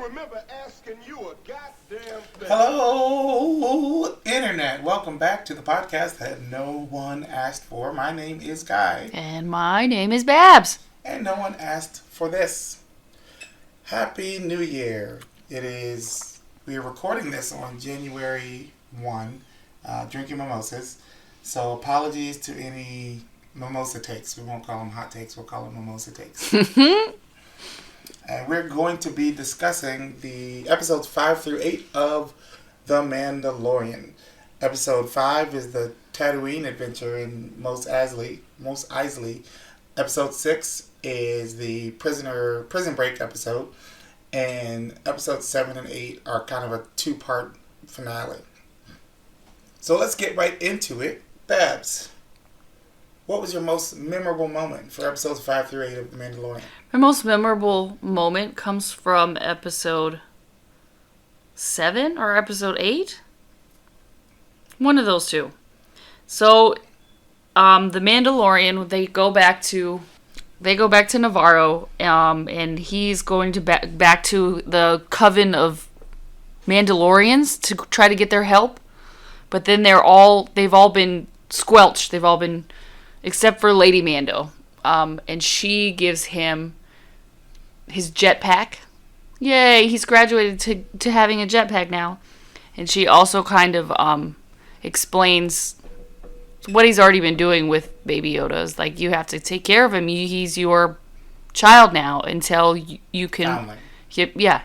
don't remember asking you a goddamn thing. Hello, Internet. Welcome back to the podcast that no one asked for. My name is Guy. And my name is Babs. And no one asked for this. Happy New Year. We are recording this on January 1, drinking mimosas. So apologies to any mimosa takes. We won't call them hot takes. We'll call them mimosa takes. And we're going to be discussing the episodes 5 through 8 of The Mandalorian. Episode 5 is the Tatooine adventure in Mos Eisley. Episode 6 is the prison break episode. And episodes 7 and 8 are kind of a two-part finale. So let's get right into it. Babs, what was your most memorable moment for episodes 5 through 8 of The Mandalorian? My most memorable moment comes from episode 7 or episode 8? One of those two. So, the Mandalorian, they go back to Navarro, and he's going to back to the coven of Mandalorians to try to get their help. But then they've all been squelched. They've all been, except for Lady Mando. And she gives him his jetpack. Yay, he's graduated to having a jetpack now. And she also kind of explains what he's already been doing with Baby Yoda. Is like, you have to take care of him. He's your child now until you can... Family. Yeah.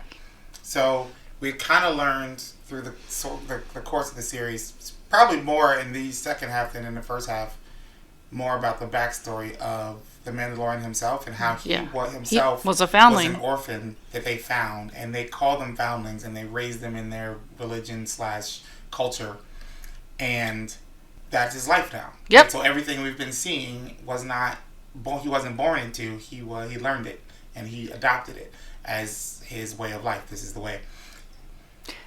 So we kind of learned through the course of the series, probably more in the second half than in the first half, more about the backstory of the Mandalorian himself and how he was a foundling. Was an orphan that they found, and they call them foundlings, and they raised them in their religion / culture, and that's his life now. Yep. And so everything we've been seeing he wasn't born into. He learned it, and he adopted it as his way of life. This is the way.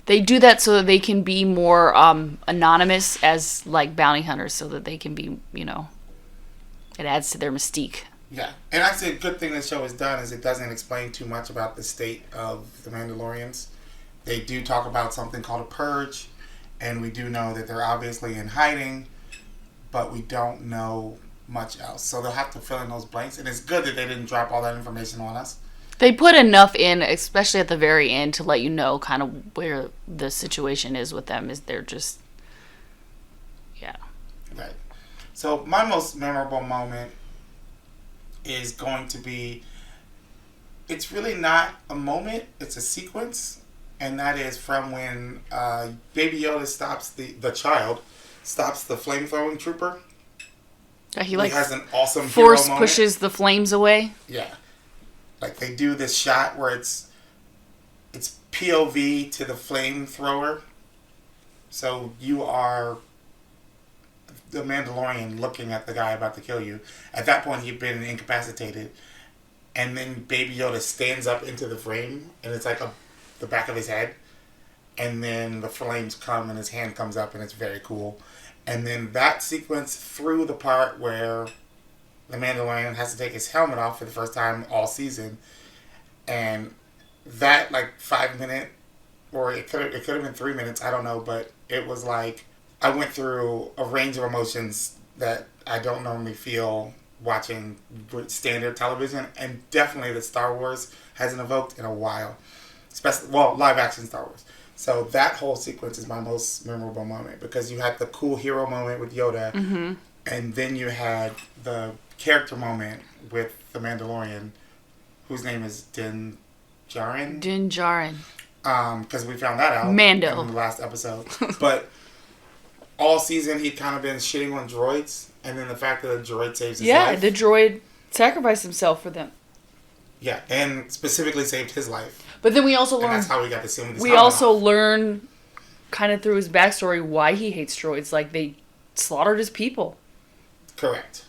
They do that so that they can be more anonymous as like bounty hunters, so that they can be, it adds to their mystique. Yeah, and actually a good thing the show has done is it doesn't explain too much about the state of the Mandalorians. They do talk about something called a purge, and we do know that they're obviously in hiding, but we don't know much else. So they'll have to fill in those blanks, and it's good that they didn't drop all that information on us. They put enough in, especially at the very end, to let you know kind of where the situation is with them. Is they're just, yeah. Right. So my most memorable moment is going to be, it's really not a moment, it's a sequence, and that is from when Baby Yoda stops the child stops the flame-throwing trooper. He has an awesome force hero moment. Pushes the flames away. Yeah. Like they do this shot where it's POV to the flamethrower. So you are the Mandalorian looking at the guy about to kill you. At that point, he'd been incapacitated. And then Baby Yoda stands up into the frame, and it's like the back of his head. And then the flames come, and his hand comes up, and it's very cool. And then that sequence through the part where the Mandalorian has to take his helmet off for the first time all season. And that, 5 minute, or it could have been 3 minutes, I don't know, but it was like, I went through a range of emotions that I don't normally feel watching standard television, and definitely that Star Wars hasn't evoked in a while. Especially, live action Star Wars. So that whole sequence is my most memorable moment, because you had the cool hero moment with Yoda, mm-hmm. and then you had the character moment with the Mandalorian, whose name is Din Djarin. Because we found that out Mando in the last episode. But all season he'd kind of been shitting on droids, and then the fact that the droid saves his life. Yeah, the droid sacrificed himself for them. Yeah, and specifically saved his life. But then we also learn. And that's how we got to see him. We also learn, kind of through his backstory, why he hates droids. Like, they slaughtered his people. Correct.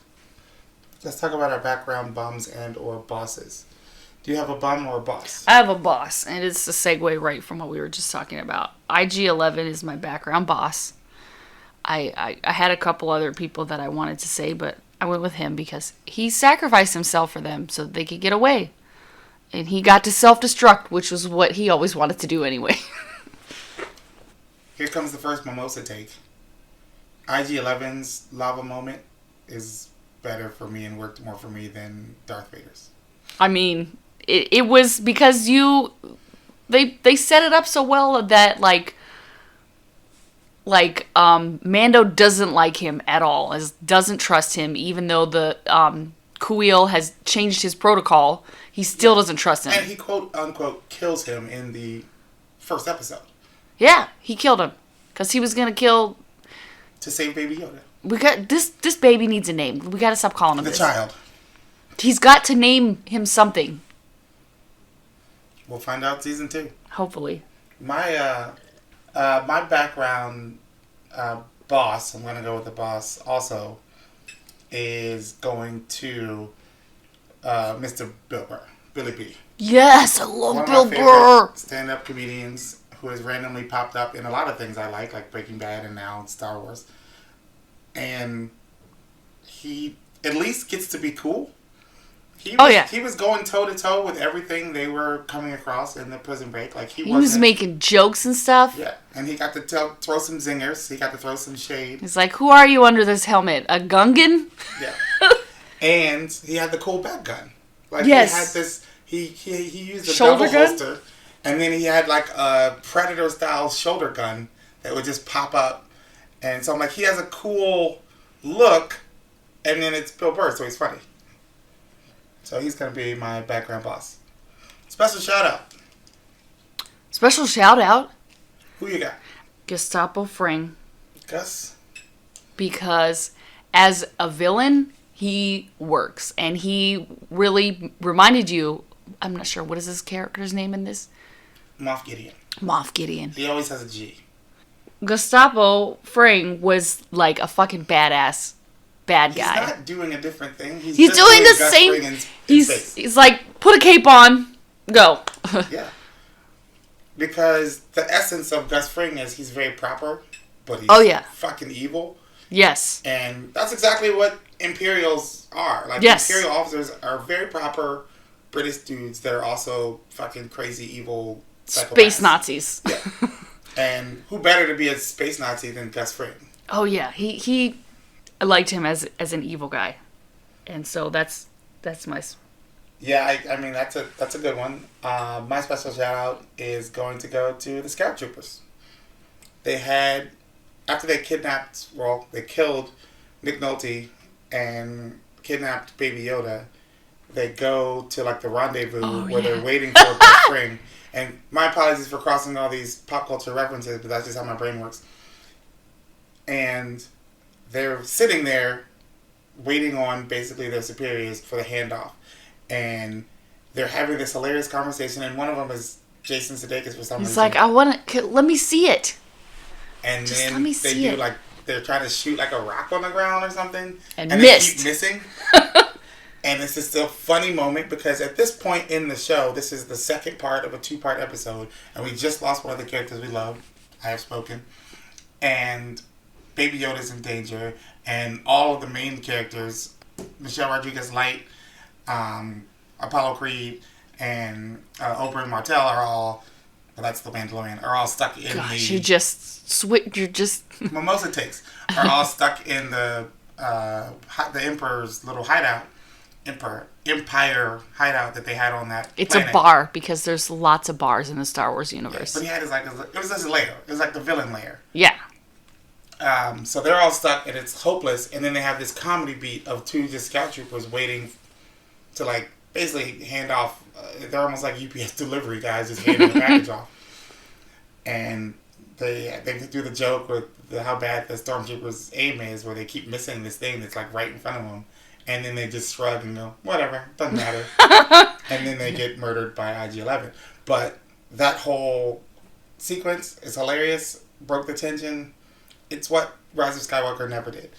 Let's talk about our background bums and or bosses. Do you have a bum or a boss? I have a boss, and it's a segue right from what we were just talking about. IG-11 is my background boss. I had a couple other people that I wanted to say, but I went with him because he sacrificed himself for them so that they could get away. And he got to self-destruct, which was what he always wanted to do anyway. Here comes the first mimosa take. IG-11's lava moment is better for me and worked more for me than Darth Vader's. I mean, it was because they set it up so well that Mando doesn't like him at all, doesn't trust him, even though the Kuiil has changed his protocol. He still doesn't trust him. And he quote unquote kills him in the first episode. Yeah, he killed him because he was gonna kill. To save Baby Yoda. We got this baby needs a name. We got to stop calling him The this. child. He's got to name him something. We'll find out season 2. Hopefully. My background boss, I'm going to go with the boss also, is going to Mr. Bill Burr, Billy B. Yes, I love One of Bill my Burr. favorite stand-up comedians who has randomly popped up in a lot of things I like Breaking Bad and now Star Wars. And he at least gets to be cool. He was going toe-to-toe with everything they were coming across in the Prison Break. Like he was making jokes and stuff. Yeah, and he got to throw some zingers. He got to throw some shade. He's like, who are you under this helmet? A Gungan? Yeah. And he had the cool back gun. Like yes. He had this, he used a shoulder double gun? holster. And then he had like a Predator-style shoulder gun that would just pop up. And so I'm like, he has a cool look. And then it's Bill Burr, so he's funny. So he's going to be my background boss. Special shout out. Special shout out. Who you got? Gestapo Fring. Gus? Because as a villain, he works. And he really reminded you, I'm not sure, what is this character's name in this? Moff Gideon. Moff Gideon. He always has a G. Gestapo Fring was like a fucking badass bad guy. He's not doing a different thing. He's doing the Gus same. Fring in He's like, put a cape on, go. Yeah. Because the essence of Gus Fring is he's very proper, but he's fucking evil. Yes. And that's exactly what Imperials are. Like, Imperial officers are very proper British dudes that are also fucking crazy, evil psychopaths. Space Nazis. Yeah. And who better to be a space Nazi than Gus Fring? Oh, yeah. He liked him as an evil guy. And so that's my... Yeah, I mean, that's a good one. My special shout out is going to go to the Scout Troopers. They had, after they they killed Nick Nolte and kidnapped Baby Yoda, they go to like the rendezvous where they're waiting for Gus Fring. And my apologies for crossing all these pop culture references, but that's just how my brain works. And they're sitting there waiting on basically their superiors for the handoff. And they're having this hilarious conversation, and one of them is Jason Sudeikis for some reason. He's like, let me see it. And just then let me they see do it. like, they're trying to shoot like a rock on the ground or something. And they missed. keep missing. And it's just a funny moment because at this point in the show, this is the second part of a 2-part episode, and we just lost one of the characters we love. I have spoken. And Baby Yoda's in danger, and all of the main characters, Michelle Rodriguez-Light, Apollo Creed, and Oberyn Martell are all, well, that's the Mandalorian, are all stuck in Gosh, you're just... Mimosa takes, are all stuck in the Emperor's little hideout. Empire hideout that they had on that It's planet. a bar, because there's lots of bars in the Star Wars universe. Yeah, but he had it was his lair. It was like the villain lair. Yeah. So they're all stuck and it's hopeless. And then they have this comedy beat of 2 just scout troopers waiting to like basically hand off. They're almost like UPS delivery guys just handing the package off. And they do the joke with how bad the stormtroopers' aim is, where they keep missing this thing that's like right in front of them. And then they just shrug and go, whatever, doesn't matter. And then they get murdered by IG-11. But that whole sequence is hilarious, broke the tension. It's what Rise of Skywalker never did.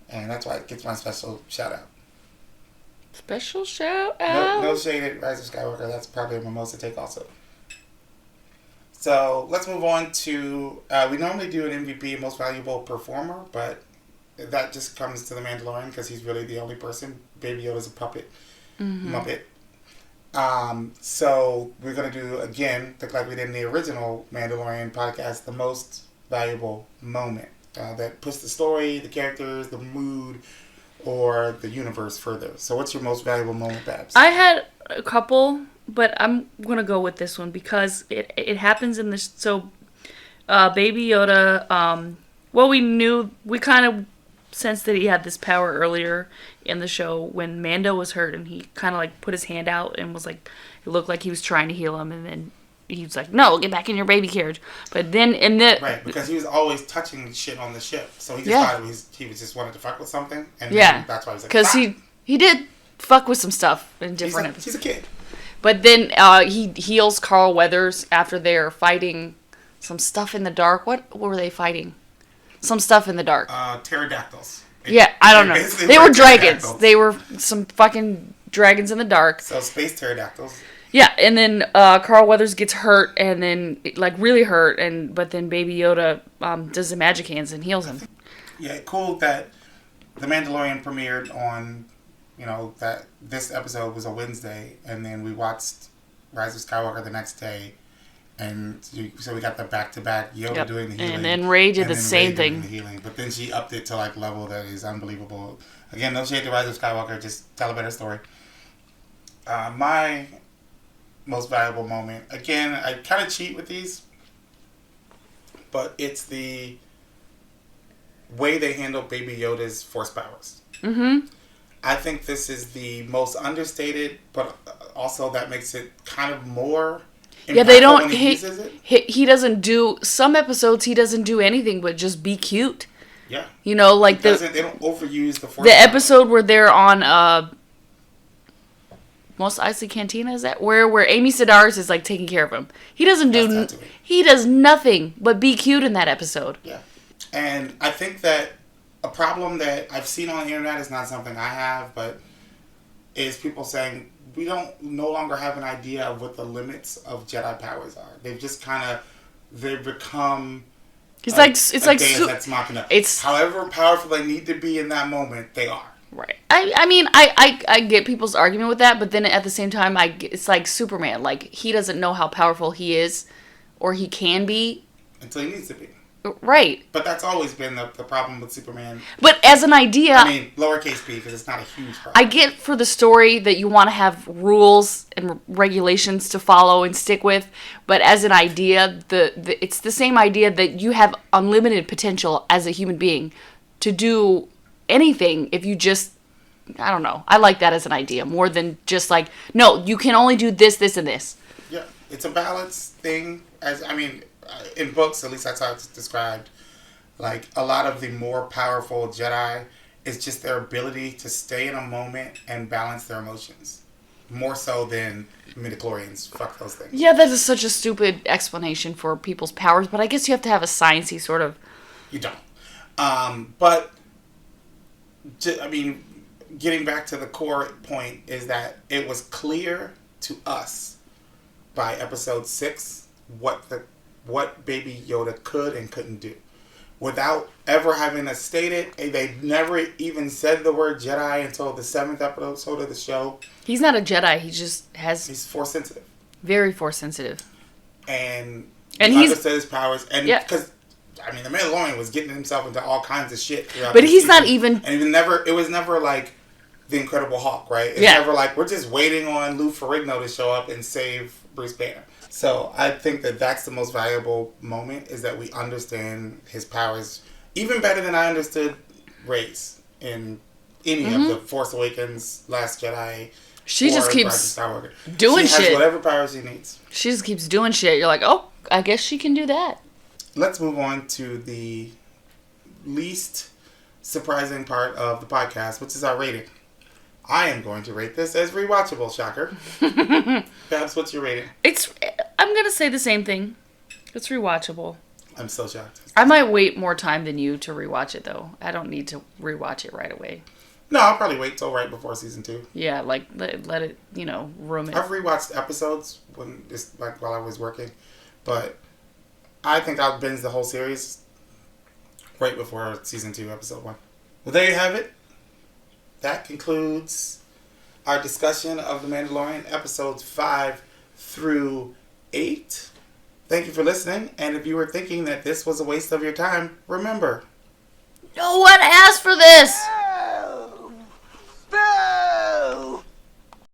And that's why it gets my special shout out. Special shout out? No shade at Rise of Skywalker. That's probably a mimosa take also. So let's move on to, we normally do an MVP, Most Valuable Performer, but that just comes to the Mandalorian because he's really the only person. Baby Yoda's a puppet. Mm-hmm. Muppet. So we're going to do, again, like we did in the original Mandalorian podcast, the most valuable moment that puts the story, the characters, the mood, or the universe further. So what's your most valuable moment, Babs? I had a couple, but I'm going to go with this one because it happens in this. So Baby Yoda, well, we kind of sensed that he had this power earlier in the show when Mando was hurt, and he kind of like put his hand out and was like, it looked like he was trying to heal him, and then he was like, "No, get back in your baby carriage." But then in the right, because he was always touching shit on the ship, so he just thought he was just wanted to fuck with something, and then that's why he was like, because he did fuck with some stuff in different episodes. He's a kid. But then he heals Carl Weathers after they're fighting some stuff in the dark. What were they fighting? Some stuff in the dark. Pterodactyls. I don't know. They were dragons. They were some fucking dragons in the dark. So space pterodactyls. Yeah, and then Carl Weathers gets hurt, and then like really hurt, but then Baby Yoda does the magic hands and heals him. Yeah, cool that the Mandalorian premiered on, that this episode was a Wednesday, and then we watched Rise of Skywalker the next day. And so we got the back-to-back Yoda doing the healing. And then Rey did the same thing. The healing. But then she upped it to like level that is unbelievable. Again, no shade to Rise of Skywalker, just tell a better story. My most valuable moment, again, I kind of cheat with these, but it's the way they handle Baby Yoda's Force powers. Mm-hmm. I think this is the most understated, but also that makes it kind of more... Yeah, they don't. He doesn't do some episodes. He doesn't do anything but just be cute. Yeah, like they don't overuse the Force. The episode where they're on Mos Eisley Cantina, is that where Amy Sedaris is like taking care of him. He doesn't he does nothing but be cute in that episode. Yeah, and I think that a problem that I've seen on the internet is not something I have, but is people saying, we no longer have an idea of what the limits of Jedi powers are. They've just they've become... It's however powerful they need to be in that moment, they are. Right. I mean, I get people's argument with that, but then at the same time, it's like Superman. Like, he doesn't know how powerful he is, or he can be. Until he needs to be. Right. But that's always been the problem with Superman. But as an idea... I mean, lowercase p, because it's not a huge problem. I get for the story that you want to have rules and regulations to follow and stick with, but as an idea, it's the same idea that you have unlimited potential as a human being to do anything if you just... I don't know. I like that as an idea more than just like, no, you can only do this, this, and this. Yeah, it's a balance thing. In books, at least that's how it's described, like a lot of the more powerful Jedi is just their ability to stay in a moment and balance their emotions. More so than midichlorians. Fuck those things. Yeah, that is such a stupid explanation for people's powers, but I guess you have to have a sciencey sort of... You don't. But, getting back to the core point is that it was clear to us by episode 6 what Baby Yoda could and couldn't do. Without ever having to state it, they never even said the word Jedi until the 7th episode of the show. He's not a Jedi, he just has... He's Force sensitive. Very Force sensitive. And he understood his powers, and because... the Mandalorian was getting himself into all kinds of shit. But he's not even... And it was never like the Incredible Hulk, right? It's never like, we're just waiting on Lou Ferrigno to show up and save Bruce Banner. So I think that that's the most valuable moment, is that we understand his powers even better than I understood Rey's in any of the Force Awakens, Last Jedi. She just keeps doing shit. She has whatever powers she needs. She just keeps doing shit. You're like, oh, I guess she can do that. Let's move on to the least surprising part of the podcast, which is our rating. I am going to rate this as rewatchable, shocker. Babs, what's your rating? I'm going to say the same thing. It's rewatchable. I'm so shocked. I might wait more time than you to rewatch it, though. I don't need to rewatch it right away. No, I'll probably wait till right before season 2. Yeah, like, let it, room it. I've rewatched episodes while I was working, but I think I'll binge the whole series right before season 2, episode 1. Well, there you have it. That concludes our discussion of The Mandalorian episodes 5 through 8. Thank you for listening. And if you were thinking that this was a waste of your time, remember, No one asked for this!